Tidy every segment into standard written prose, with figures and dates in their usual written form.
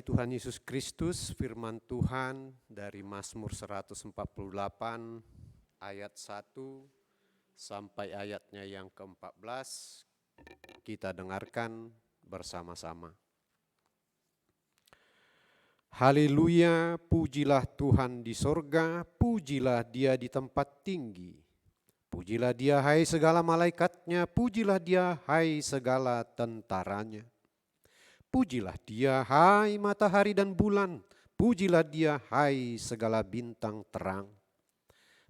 Tuhan Yesus Kristus, firman Tuhan dari Mazmur 148 ayat 1 sampai ayatnya yang ke-14 kita dengarkan bersama-sama. Haleluya, pujilah Tuhan di sorga, pujilah Dia di tempat tinggi. Pujilah Dia hai segala malaikatnya, pujilah Dia hai segala tentaranya. Pujilah Dia hai matahari dan bulan, pujilah Dia hai segala bintang terang.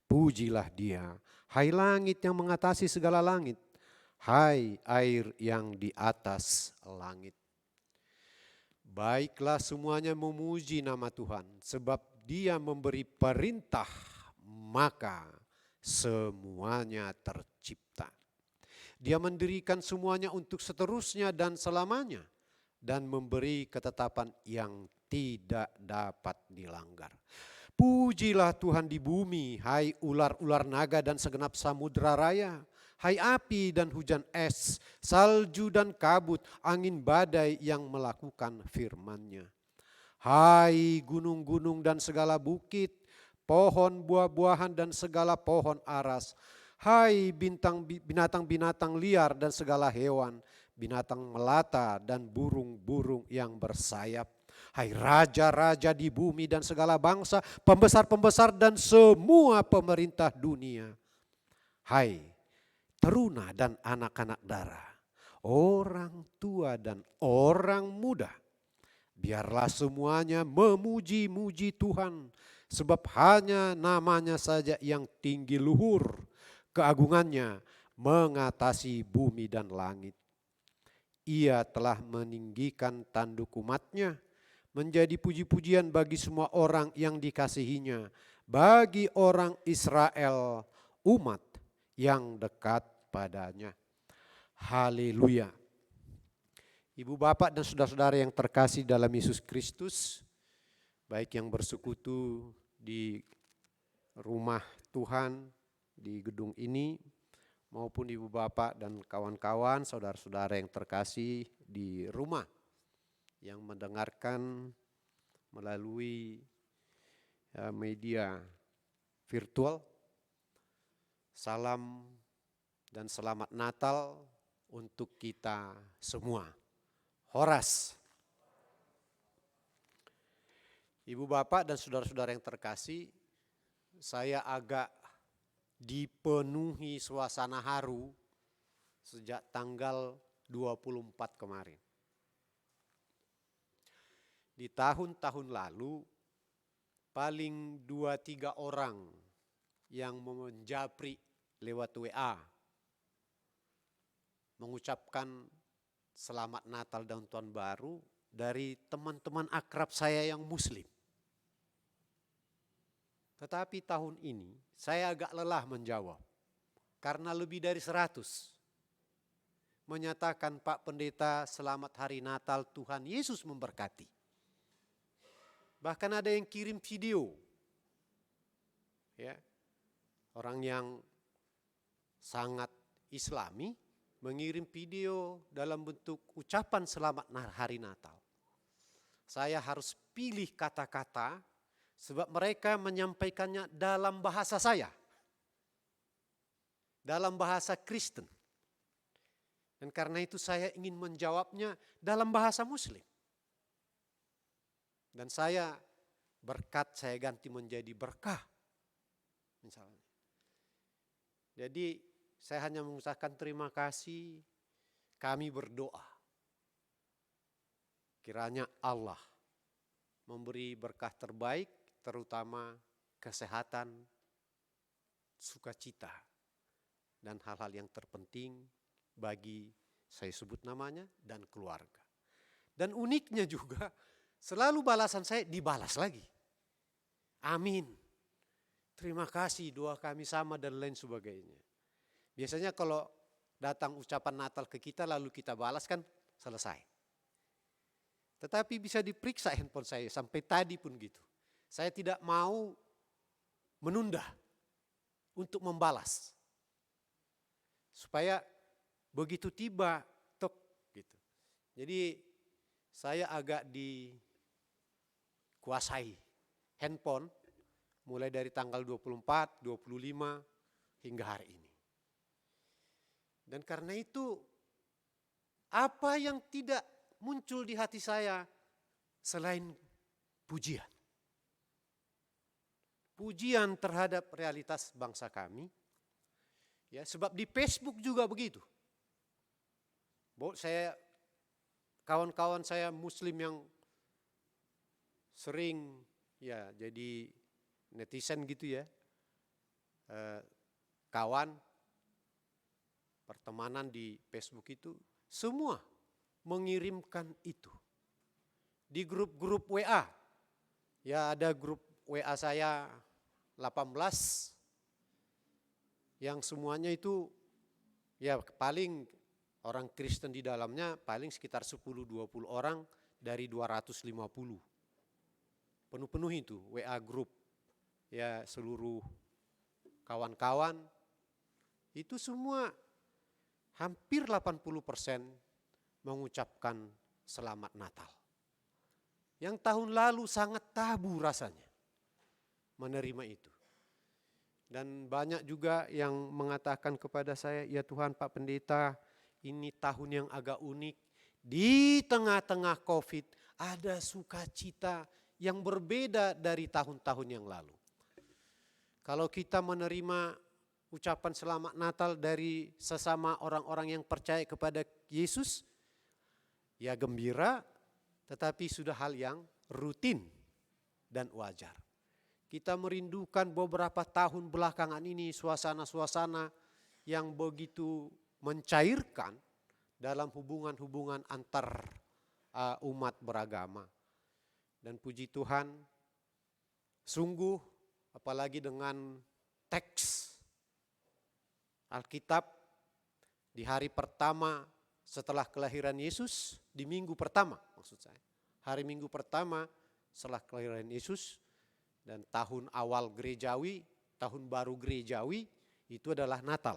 Pujilah Dia hai langit yang mengatasi segala langit, hai air yang di atas langit. Baiklah semuanya memuji nama Tuhan, sebab Dia memberi perintah, maka semuanya tercipta. Dia mendirikan semuanya untuk seterusnya dan selamanya, dan memberi ketetapan yang tidak dapat dilanggar. Pujilah Tuhan di bumi, hai ular-ular naga dan segenap samudra raya, hai api dan hujan es, salju dan kabut, angin badai yang melakukan firman-Nya. Hai gunung-gunung dan segala bukit, pohon buah-buahan dan segala pohon aras, hai binatang-binatang liar dan segala hewan, binatang melata dan burung-burung yang bersayap. Hai raja-raja di bumi dan segala bangsa, pembesar-pembesar dan semua pemerintah dunia. Hai teruna dan anak-anak darah, orang tua dan orang muda. Biarlah semuanya memuji-muji Tuhan, sebab hanya namanya saja yang tinggi luhur, keagungannya mengatasi bumi dan langit. Ia telah meninggikan tanduk umat-Nya, menjadi puji-pujian bagi semua orang yang dikasihinya, bagi orang Israel, umat yang dekat padanya. Haleluya. Ibu bapak dan saudara-saudara yang terkasih dalam Yesus Kristus, baik yang bersekutu di rumah Tuhan di gedung ini, maupun ibu bapak dan kawan-kawan, saudara-saudara yang terkasih di rumah yang mendengarkan melalui media virtual. Salam dan selamat Natal untuk kita semua. Horas. Ibu bapak dan saudara-saudara yang terkasih, saya agak dipenuhi suasana haru sejak tanggal 24 kemarin. Di tahun-tahun lalu paling 2-3 orang yang menjapri lewat WA mengucapkan selamat Natal dan Tahun Baru dari teman-teman akrab saya yang Muslim. Tetapi tahun ini saya agak lelah menjawab karena lebih dari 100 menyatakan, Pak Pendeta selamat hari Natal, Tuhan Yesus memberkati. Bahkan ada yang kirim video. Ya. Orang yang sangat Islami mengirim video dalam bentuk ucapan selamat hari Natal. Saya harus pilih kata-kata sebab mereka menyampaikannya dalam bahasa saya. Dalam bahasa Kristen. Dan karena itu saya ingin menjawabnya dalam bahasa Muslim. Dan saya berkat saya ganti menjadi berkah. Misalnya. Jadi saya hanya mengucapkan terima kasih, kami berdoa. Kiranya Allah memberi berkah terbaik, terutama kesehatan, sukacita, dan hal-hal yang terpenting bagi saya sebut namanya dan keluarga. Dan uniknya juga selalu balasan saya dibalas lagi. Amin. Terima kasih, doa kami sama dan lain sebagainya. Biasanya kalau datang ucapan Natal ke kita lalu kita balas kan selesai. Tetapi bisa diperiksa handphone saya sampai tadi pun gitu. Saya tidak mau menunda untuk membalas. Supaya begitu tiba tok gitu. Jadi saya agak kuasai handphone mulai dari tanggal 24, 25 hingga hari ini. Dan karena itu apa yang tidak muncul di hati saya selain pujian. Pujian terhadap realitas bangsa kami. Ya, sebab di Facebook juga begitu. Kawan-kawan saya Muslim yang sering ya jadi netizen gitu ya, kawan pertemanan di Facebook itu semua mengirimkan itu di grup-grup WA. Ya ada grup WA saya 18 yang semuanya itu ya paling orang Kristen di dalamnya paling sekitar 10-20 orang dari 250. Penuh-penuh itu WA grup. Ya seluruh kawan-kawan itu semua hampir 80% mengucapkan selamat Natal. Yang tahun lalu sangat tabu rasanya menerima itu. Dan banyak juga yang mengatakan kepada saya, ya Tuhan Pak Pendeta, ini tahun yang agak unik. Di tengah-tengah COVID ada sukacita yang berbeda dari tahun-tahun yang lalu. Kalau kita menerima ucapan selamat Natal dari sesama orang-orang yang percaya kepada Yesus, ya gembira, tetapi sudah hal yang rutin dan wajar. Kita merindukan beberapa tahun belakangan ini suasana-suasana yang begitu mencairkan dalam hubungan-hubungan antar umat beragama. Dan puji Tuhan, sungguh apalagi dengan teks Alkitab di hari pertama setelah kelahiran Yesus, di minggu pertama maksud saya. Hari minggu pertama setelah kelahiran Yesus dan tahun awal gerejawi, tahun baru gerejawi itu adalah Natal.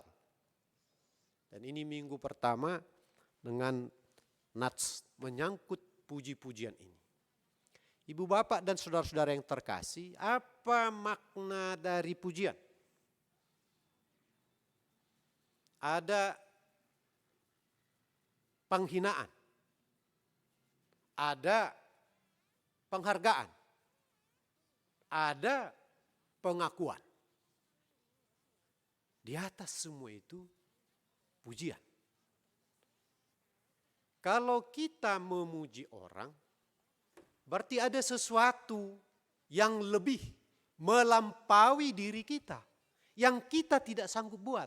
Dan ini minggu pertama dengan nats menyangkut puji-pujian ini. Ibu bapak dan saudara-saudara yang terkasih, apa makna dari pujian? Ada penghinaan, ada penghargaan, ada pengakuan. Di atas semua itu pujian. Kalau kita memuji orang, berarti ada sesuatu yang lebih melampaui diri kita, yang kita tidak sanggup buat,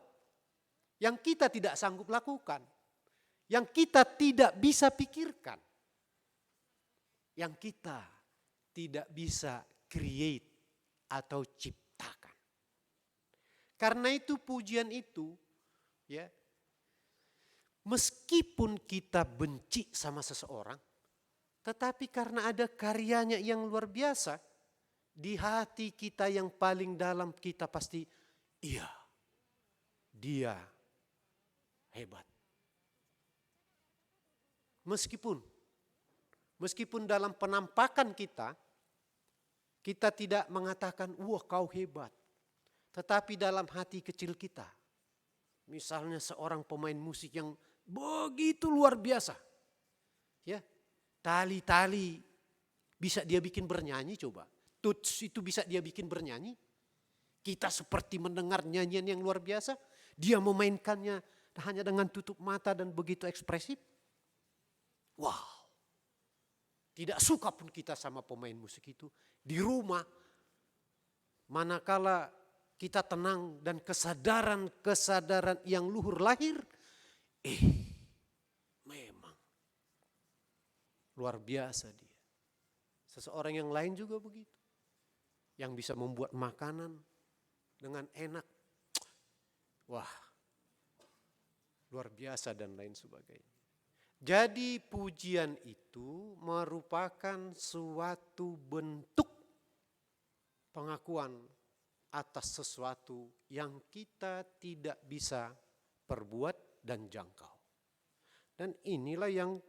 yang kita tidak sanggup lakukan, yang kita tidak bisa pikirkan, yang kita tidak bisa create atau ciptakan. Karena itu pujian itu ya, meskipun kita benci sama seseorang, tetapi karena ada karyanya yang luar biasa, di hati kita yang paling dalam kita pasti, iya, dia hebat. Meskipun dalam penampakan kita tidak mengatakan, wah kau hebat. Tetapi dalam hati kecil kita, misalnya seorang pemain musik yang begitu luar biasa, ya, tali-tali bisa dia bikin bernyanyi, coba. Tuts itu bisa dia bikin bernyanyi. Kita seperti mendengar nyanyian yang luar biasa. Dia memainkannya hanya dengan tutup mata dan begitu ekspresif. Wow. Tidak suka pun kita sama pemain musik itu. Di rumah, manakala kita tenang dan kesadaran yang luhur lahir. Memang luar biasa dia. Seseorang yang lain juga begitu. Yang bisa membuat makanan dengan enak. Wah, luar biasa dan lain sebagainya. Jadi pujian itu merupakan suatu bentuk pengakuan atas sesuatu yang kita tidak bisa perbuat dan jangkau. Dan inilah yang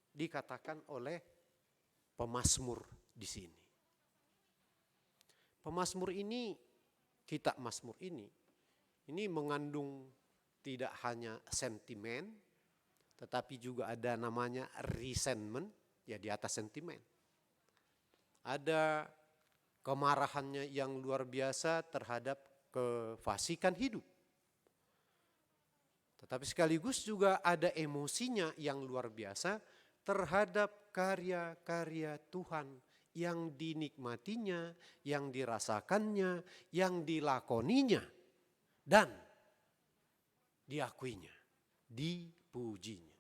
dikatakan oleh pemazmur di sini. Pemazmur ini, kitab Mazmur ini mengandung tidak hanya sentimen, tetapi juga ada namanya resentment, ya di atas sentimen. Ada kemarahannya yang luar biasa terhadap kefasikan hidup. Tetapi sekaligus juga ada emosinya yang luar biasa terhadap karya-karya Tuhan yang dinikmatinya, yang dirasakannya, yang dilakoninya, dan diakuinya, dipujinya.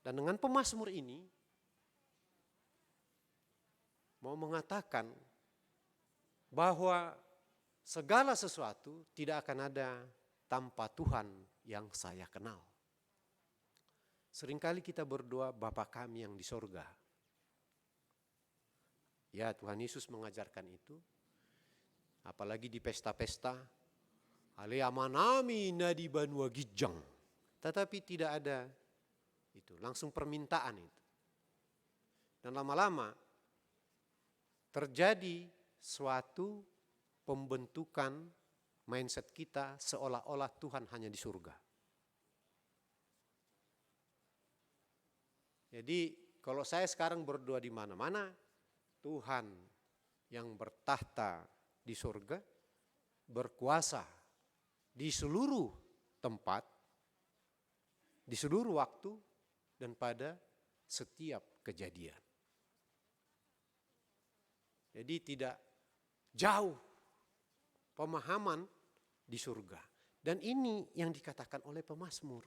Dan dengan pemazmur ini mau mengatakan bahwa segala sesuatu tidak akan ada tanpa Tuhan yang saya kenal. Seringkali kita berdoa, Bapa kami yang di sorga. Ya, Tuhan Yesus mengajarkan itu. Apalagi di pesta-pesta. Aleamanami nadi banua gijang. Tetapi tidak ada itu. Langsung permintaan itu. Dan lama-lama terjadi suatu pembentukan mindset kita seolah-olah Tuhan hanya di surga. Jadi kalau saya sekarang berdoa di mana-mana, Tuhan yang bertahta di surga, berkuasa di seluruh tempat, di seluruh waktu, dan pada setiap kejadian. Jadi tidak jauh pemahaman di surga. Dan ini yang dikatakan oleh pemazmur.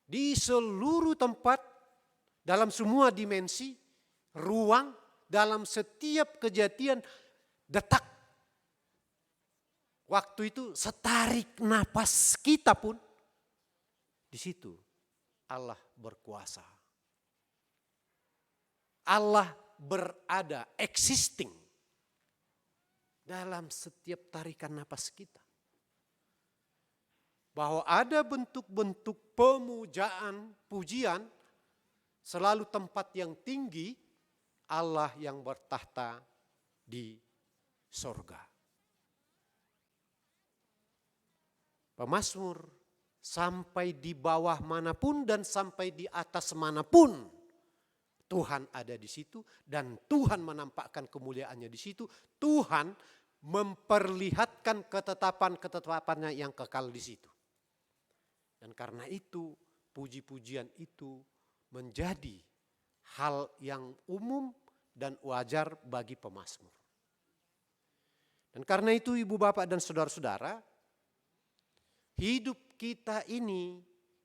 Di seluruh tempat, dalam semua dimensi, ruang, dalam setiap kejadian, detak. Waktu itu setarik napas kita pun, di situ Allah berkuasa. Allah berada, existing dalam setiap tarikan napas kita. Bahwa ada bentuk-bentuk pemujaan, pujian, selalu tempat yang tinggi, Allah yang bertahta di sorga. Pemazmur sampai di bawah manapun dan sampai di atas manapun, Tuhan ada di situ dan Tuhan menampakkan kemuliaannya di situ. Tuhan memperlihatkan ketetapan-ketetapannya yang kekal di situ. Dan karena itu puji-pujian itu menjadi hal yang umum dan wajar bagi pemazmur. Dan karena itu ibu bapak dan saudara-saudara, hidup kita ini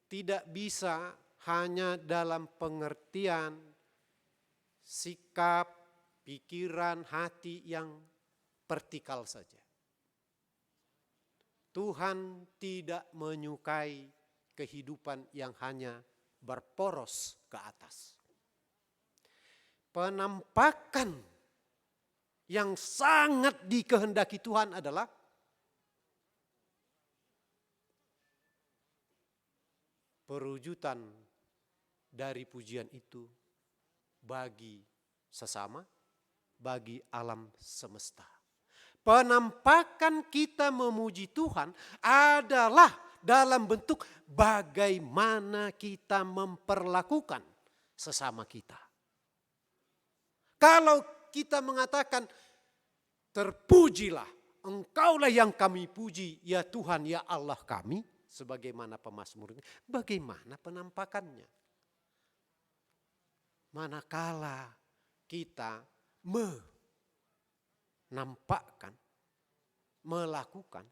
tidak bisa hanya dalam pengertian sikap, pikiran, hati yang vertikal saja. Tuhan tidak menyukai kehidupan yang hanya berporos ke atas. Penampakan yang sangat dikehendaki Tuhan adalah perwujudan dari pujian itu bagi sesama, bagi alam semesta. Penampakan kita memuji Tuhan adalah dalam bentuk bagaimana kita memperlakukan sesama kita. Kalau kita mengatakan terpujilah, engkaulah yang kami puji, ya Tuhan, ya Allah kami, sebagaimana pemazmur ini, bagaimana penampakannya? Manakala kita menampakkan, melakukan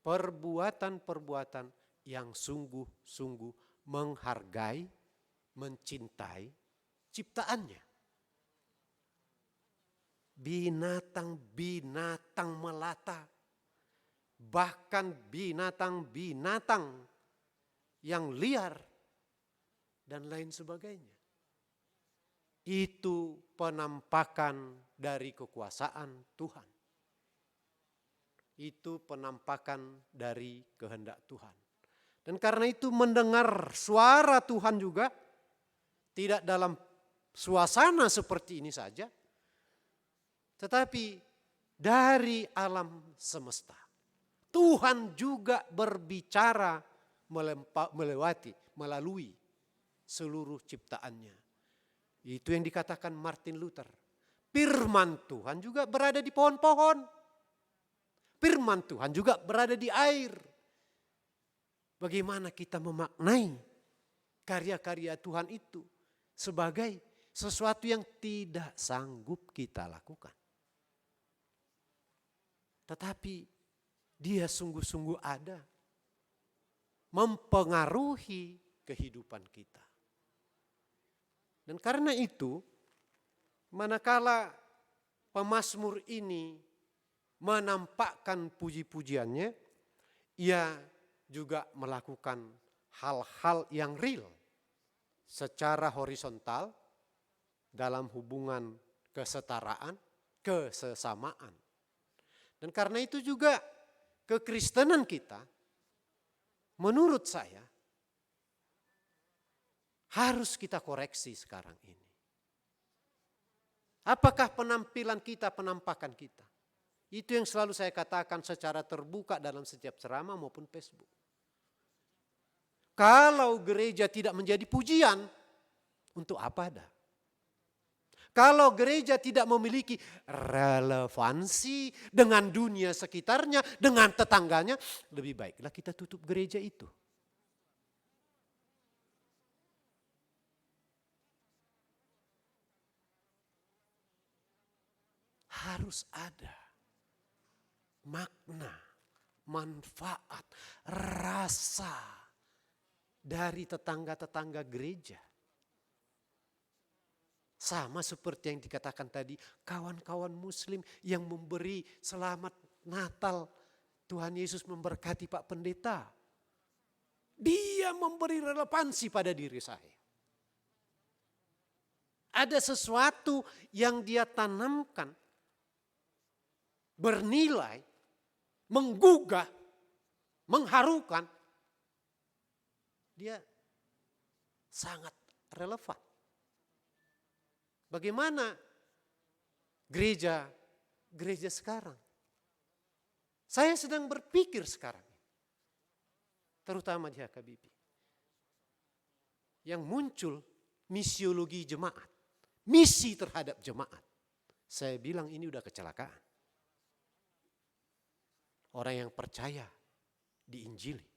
perbuatan-perbuatan yang sungguh-sungguh menghargai, mencintai ciptaannya. Binatang-binatang melata, bahkan binatang-binatang yang liar dan lain sebagainya. Itu penampakan dari kekuasaan Tuhan. Itu penampakan dari kehendak Tuhan. Dan karena itu mendengar suara Tuhan juga tidak dalam suasana seperti ini saja, Tetapi dari alam semesta, Tuhan juga berbicara melalui seluruh ciptaannya. Itu yang dikatakan Martin Luther. Firman Tuhan juga berada di pohon-pohon. Firman Tuhan juga berada di air. Bagaimana kita memaknai karya-karya Tuhan itu sebagai sesuatu yang tidak sanggup kita lakukan. Tetapi dia sungguh-sungguh ada, mempengaruhi kehidupan kita. Dan karena itu, manakala pemazmur ini menampakkan puji-pujiannya, ia juga melakukan hal-hal yang real secara horizontal dalam hubungan kesetaraan, kesesamaan. Dan karena itu juga kekristenan kita, menurut saya, harus kita koreksi sekarang ini. Apakah penampilan kita, penampakan kita? Itu yang selalu saya katakan secara terbuka dalam setiap ceramah maupun Facebook. Kalau gereja tidak menjadi pujian, untuk apa ada? Kalau gereja tidak memiliki relevansi dengan dunia sekitarnya, dengan tetangganya, lebih baiklah kita tutup gereja itu. Harus ada makna, manfaat, rasa dari tetangga-tetangga gereja. Sama seperti yang dikatakan tadi, kawan-kawan muslim yang memberi selamat Natal, Tuhan Yesus memberkati Pak Pendeta. Dia memberi relevansi pada diri saya. Ada sesuatu yang dia tanamkan, bernilai, menggugah, mengharukan, dia sangat relevan. Bagaimana gereja sekarang? Saya sedang berpikir sekarang, terutama di HKBP, yang muncul misiologi jemaat, misi terhadap jemaat. Saya bilang ini udah kecelakaan. Orang yang percaya diinjili.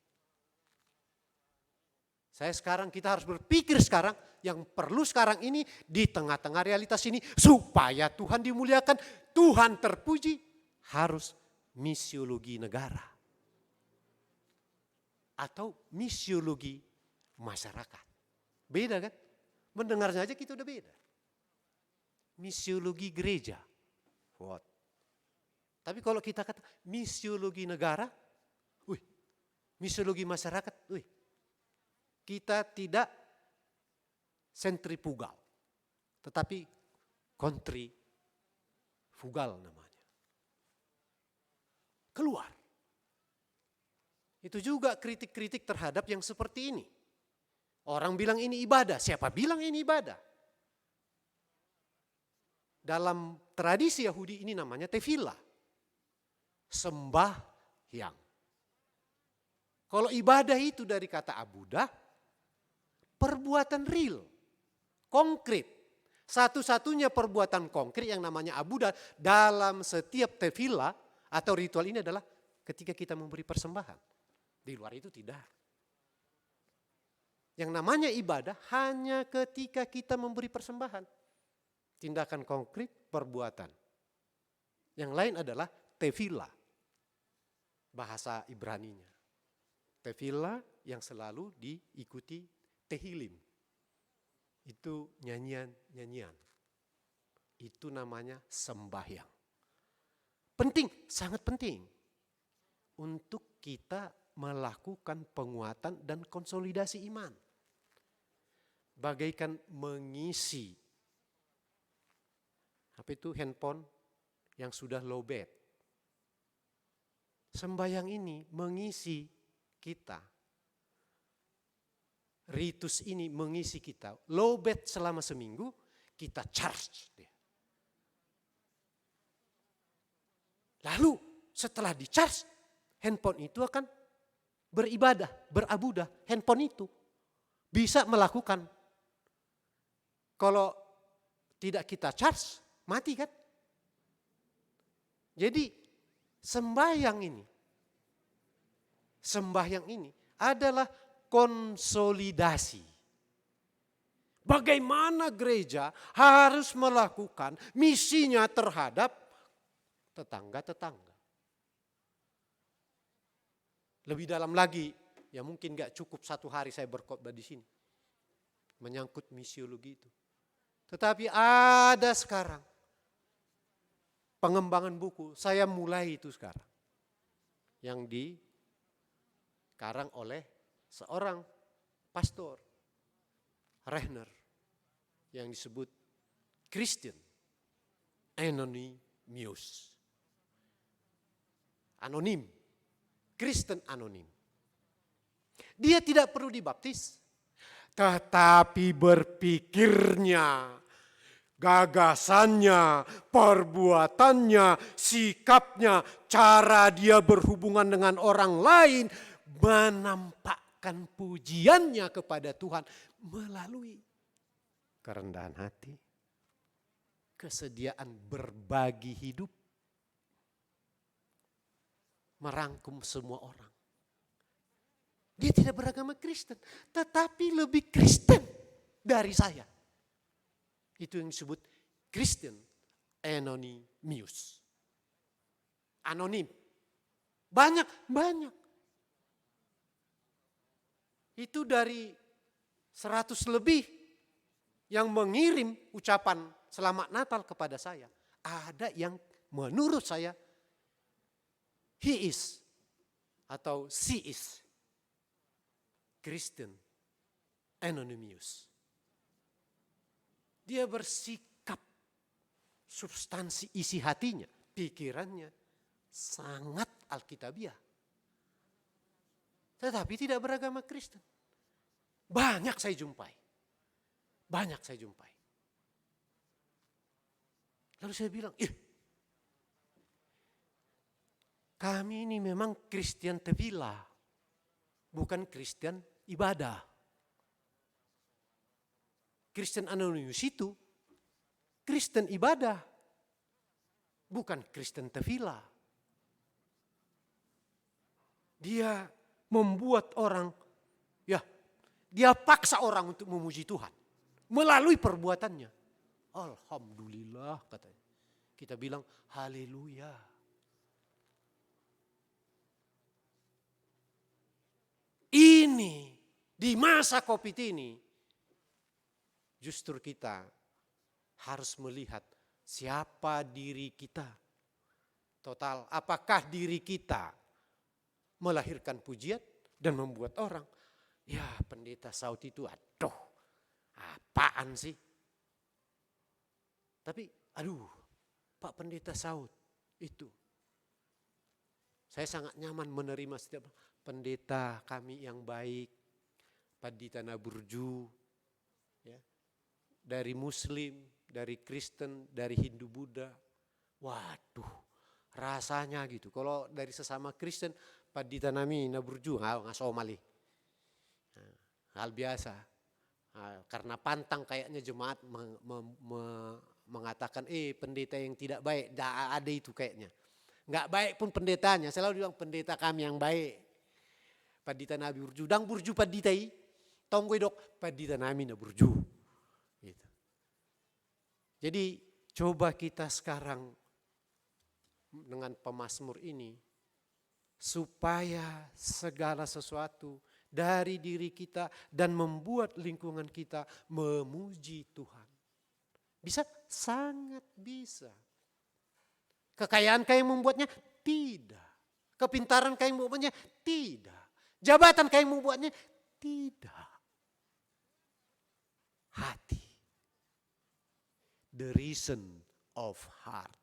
Kita harus berpikir sekarang, yang perlu sekarang ini di tengah-tengah realitas ini supaya Tuhan dimuliakan, Tuhan terpuji, harus misiologi negara atau misiologi masyarakat. Beda kan? Mendengarnya aja kita udah beda. Misiologi gereja. What? Tapi kalau kita kata misiologi negara, misiologi masyarakat, kita tidak sentrifugal, tetapi kontrifugal namanya. Keluar. Itu juga kritik-kritik terhadap yang seperti ini. Orang bilang ini ibadah, siapa bilang ini ibadah? Dalam tradisi Yahudi ini namanya tefillah, sembahyang. Kalau ibadah itu dari kata abudah, perbuatan real, konkret. Satu-satunya perbuatan konkret yang namanya abudah dalam setiap tefillah atau ritual ini adalah ketika kita memberi persembahan. Di luar itu tidak. Yang namanya ibadah hanya ketika kita memberi persembahan. Tindakan konkret, perbuatan. Yang lain adalah tefillah, bahasa Ibraninya. Tefillah yang selalu diikuti tehilim. Itu nyanyian. Itu namanya sembahyang. Penting, sangat penting. Untuk kita melakukan penguatan dan konsolidasi iman. Bagaikan mengisi handphone yang sudah lowbat. Sembahyang ini mengisi kita. Ritus ini mengisi kita. Lowbat selama seminggu, kita charge dia. Lalu setelah di-charge, handphone itu akan beribadah, berabudah. Handphone itu bisa melakukan. Kalau tidak kita charge, mati kan? Jadi sembahyang ini adalah konsolidasi. Bagaimana gereja harus melakukan misinya terhadap tetangga-tetangga. Lebih dalam lagi, ya mungkin gak cukup 1 hari saya berkhotbah di sini. Menyangkut misiologi itu. Tetapi ada sekarang pengembangan buku, saya mulai itu sekarang. Yang dikarang oleh seorang pastor, Rehner, yang disebut Christian Anonymous. Anonim, Kristen anonim. Dia tidak perlu dibaptis, tetapi berpikirnya, gagasannya, perbuatannya, sikapnya, cara dia berhubungan dengan orang lain menampakkan pujiannya kepada Tuhan melalui kerendahan hati, kesediaan berbagi hidup, merangkum semua orang. Dia tidak beragama Kristen, tetapi lebih Kristen dari saya. Itu yang disebut Christian Anonymous. Anonim. Banyak. Itu dari 100 lebih yang mengirim ucapan selamat Natal kepada saya. Ada yang menurut saya he is atau she is Christian Anonymous. Dia bersikap, substansi isi hatinya, pikirannya sangat Alkitabiah. Tetapi tidak beragama Kristen. Banyak saya jumpai. Lalu saya bilang, kami ini memang Kristen tevila, bukan Kristen ibadah. Kristen Anonymous itu Kristen ibadah, bukan Kristen tevila. Dia membuat orang, dia paksa orang untuk memuji Tuhan melalui perbuatannya. Alhamdulillah katanya. Kita bilang haleluya. Ini di masa Covid ini justru kita harus melihat siapa diri kita. Total, apakah diri kita melahirkan pujian dan membuat orang, ya pendeta Saud itu aduh apaan sih. Tapi Pak Pendeta Saud itu saya sangat nyaman menerima setiap pendeta kami yang baik, Pak di Tanah Burju, ya, dari Muslim, dari Kristen, dari Hindu Buddha. Waduh, rasanya gitu. Kalau dari sesama Kristen, Pak di Tanah Burju, nggak somali. Hal biasa. Karena pantang kayaknya jemaat mengatakan, pendeta yang tidak baik, ada itu kayaknya. Nggak baik pun pendetanya, selalu bilang pendeta kami yang baik. Padita Nabi Burju, dang Burju paditai, tonggoi dok Padita Nabi na Burju. Gitu. Jadi coba kita sekarang dengan pemazmur ini, supaya segala sesuatu dari diri kita dan membuat lingkungan kita memuji Tuhan. Bisa? Sangat bisa. Kekayaan kau yang membuatnya? Tidak. Kepintaran kau yang membuatnya? Tidak. Jabatan kau yang membuatnya? Tidak. Hati. The reason of heart.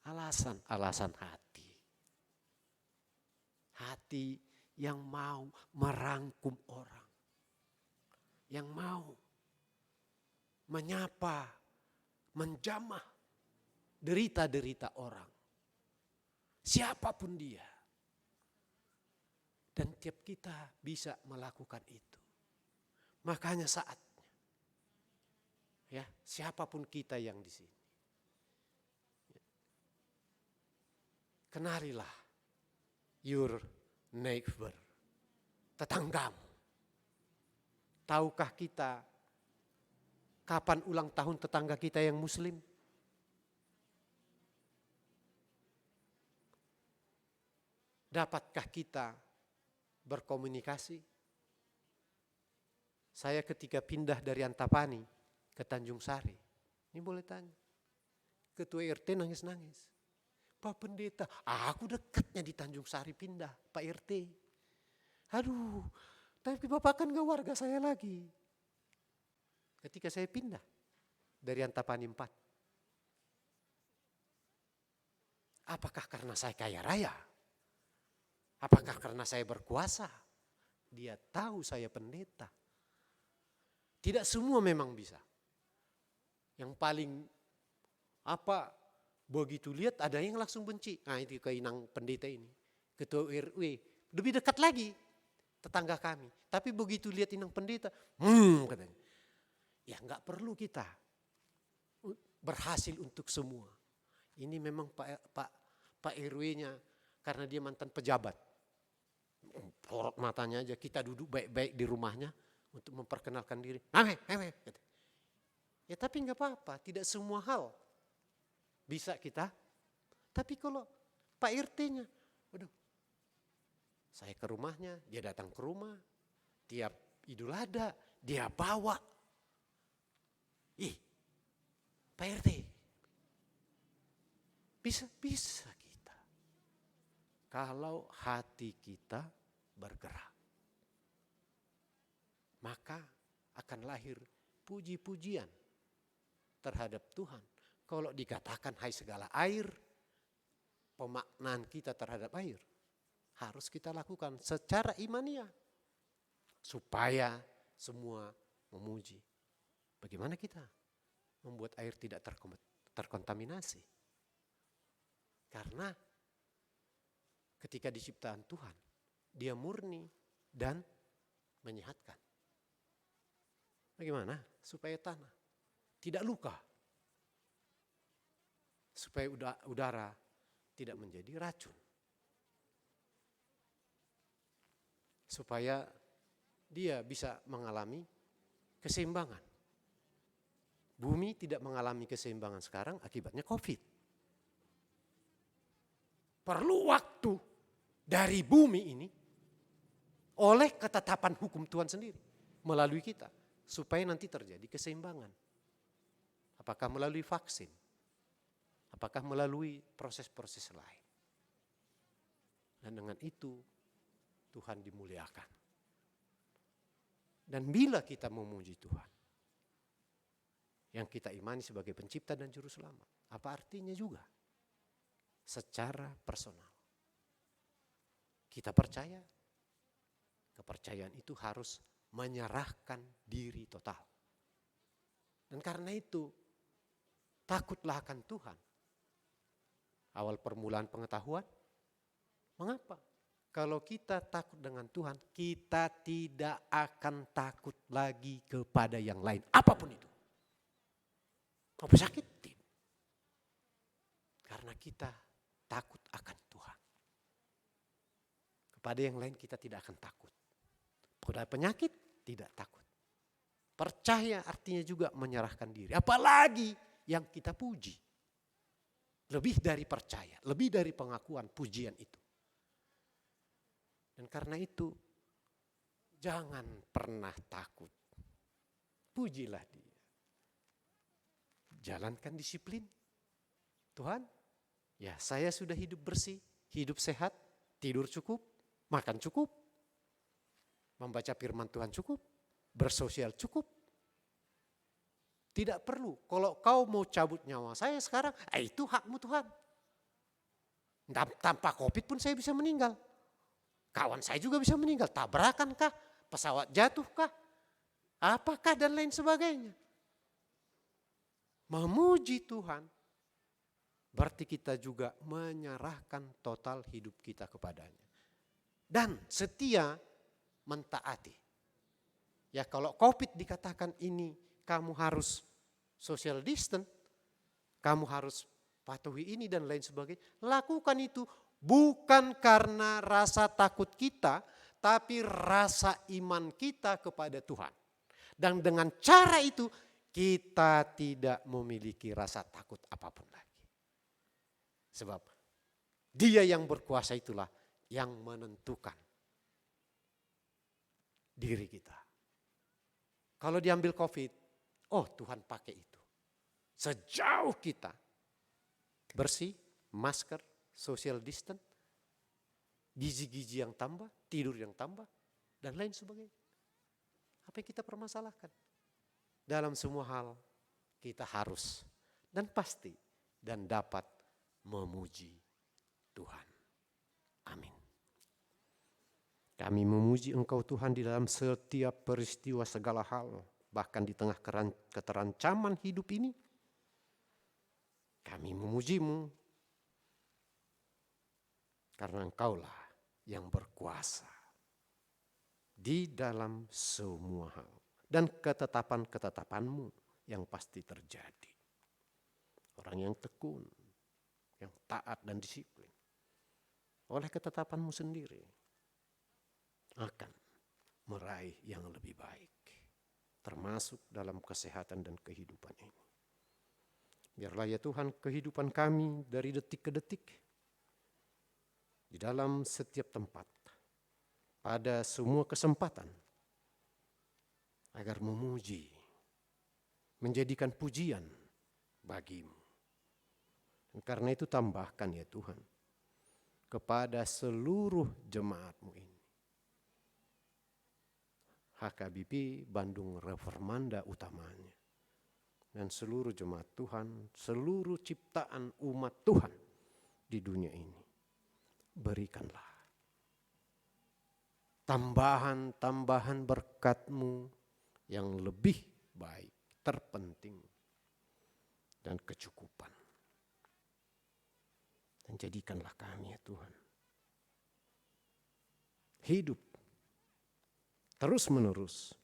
Alasan hati. Hati yang mau merangkum orang. Yang mau menyapa, menjamah derita-derita orang. Siapapun dia. Dan tiap kita bisa melakukan itu. Makanya saatnya. Ya, siapapun kita yang di sini. Kenalilah your neighbor, tetanggamu. Tahukah kita kapan ulang tahun tetangga kita yang muslim? Dapatkah kita berkomunikasi? Saya ketika pindah dari Antapani ke Tanjung Sari, ini boleh tanya. Ketua RT nangis-nangis. Pak Pendeta, aku dekatnya di Tanjung Sari pindah, Pak RT. Aduh, tapi Bapak kan gak warga saya lagi. Ketika saya pindah dari Antapani 4. Apakah karena saya kaya raya? Apakah karena saya berkuasa? Dia tahu saya pendeta. Tidak semua memang bisa. Yang paling begitu lihat ada yang langsung benci. Nah itu ke Inang pendeta ini. Ketua RW. Lebih dekat lagi tetangga kami. Tapi begitu lihat Inang pendeta. Katanya. Ya nggak perlu kita berhasil untuk semua. Ini memang Pak RW-nya karena dia mantan pejabat. Porot matanya aja, kita duduk baik-baik di rumahnya untuk memperkenalkan diri. Ya tapi nggak apa-apa, tidak semua hal bisa kita. Tapi kalau Pak RT-nya, waduh, saya ke rumahnya, dia datang ke rumah, tiap Idul Adha dia bawa. Pak RT, bisa kita. Kalau hati kita bergerak, maka akan lahir puji-pujian terhadap Tuhan. Kalau dikatakan hai segala air, pemaknaan kita terhadap air harus kita lakukan secara imania supaya semua memuji. Bagaimana kita membuat air tidak terkontaminasi? Karena ketika diciptaan Tuhan, dia murni dan menyehatkan. Bagaimana? Supaya tanah tidak luka. Supaya udara tidak menjadi racun. Supaya dia bisa mengalami keseimbangan. Bumi tidak mengalami keseimbangan sekarang akibatnya COVID. Perlu waktu dari bumi ini oleh ketetapan hukum Tuhan sendiri melalui kita supaya nanti terjadi keseimbangan. Apakah melalui vaksin? Apakah melalui proses-proses lain? Dan dengan itu Tuhan dimuliakan. Dan bila kita memuji Tuhan, yang kita imani sebagai pencipta dan juru selamat, apa artinya juga? Secara personal. Kita percaya, kepercayaan itu harus menyerahkan diri total. Dan karena itu, takutlah akan Tuhan. Awal permulaan pengetahuan, mengapa? Kalau kita takut dengan Tuhan, kita tidak akan takut lagi kepada yang lain. Apapun itu. Mau sakit? Tidak. Karena kita takut akan Tuhan. Kepada yang lain kita tidak akan takut. Pada penyakit tidak takut. Percaya artinya juga menyerahkan diri. Apalagi yang kita puji. Lebih dari percaya, lebih dari pengakuan pujian itu. Dan karena itu jangan pernah takut. Pujilah dia. Jalankan disiplin. Tuhan, ya saya sudah hidup bersih, hidup sehat, tidur cukup, makan cukup, membaca firman Tuhan cukup, bersosial cukup. Tidak perlu, kalau kau mau cabut nyawa saya sekarang, itu hakmu Tuhan. Tanpa COVID pun saya bisa meninggal. Kawan saya juga bisa meninggal, tabrakan kah, pesawat jatuh kah, apakah dan lain sebagainya. Memuji Tuhan berarti kita juga menyerahkan total hidup kita kepadanya. Dan setia mentaati. Ya kalau COVID dikatakan ini kamu harus social distance, kamu harus patuhi ini dan lain sebagainya. Lakukan itu bukan karena rasa takut kita, tapi rasa iman kita kepada Tuhan. Dan dengan cara itu kita tidak memiliki rasa takut apapun lagi. Sebab Dia yang berkuasa itulah yang menentukan diri kita. Kalau diambil COVID, oh Tuhan pakai itu. Sejauh kita bersih, masker, social distance, gizi-gizi yang tambah, tidur yang tambah, dan lain sebagainya. Apa yang kita permasalahkan? Dalam semua hal kita harus dan pasti dan dapat memuji Tuhan. Amin. Kami memuji Engkau Tuhan di dalam setiap peristiwa segala hal, bahkan di tengah keterancaman hidup ini. Kami memuji-Mu karena Engkaulah yang berkuasa di dalam semua hal. Dan ketetapan-ketetapan-Mu yang pasti terjadi. Orang yang tekun, yang taat dan disiplin. Oleh ketetapan-Mu sendiri akan meraih yang lebih baik. Termasuk dalam kesehatan dan kehidupan ini. Biarlah ya Tuhan kehidupan kami dari detik ke detik. Di dalam setiap tempat. Pada semua kesempatan. Agar memuji. Menjadikan pujian bagi-Mu. Dan karena itu tambahkan ya Tuhan. Kepada seluruh jemaat-Mu ini. HKBP Bandung Reformanda utamanya. Dan seluruh jemaat Tuhan, seluruh ciptaan umat Tuhan di dunia ini. Berikanlah tambahan-tambahan berkat-Mu yang lebih baik, terpenting, dan kecukupan. Dan jadikanlah kami ya Tuhan. Hidup terus menerus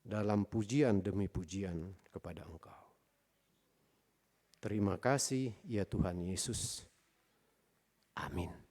dalam pujian demi pujian kepada Engkau. Terima kasih ya Tuhan Yesus. Amin.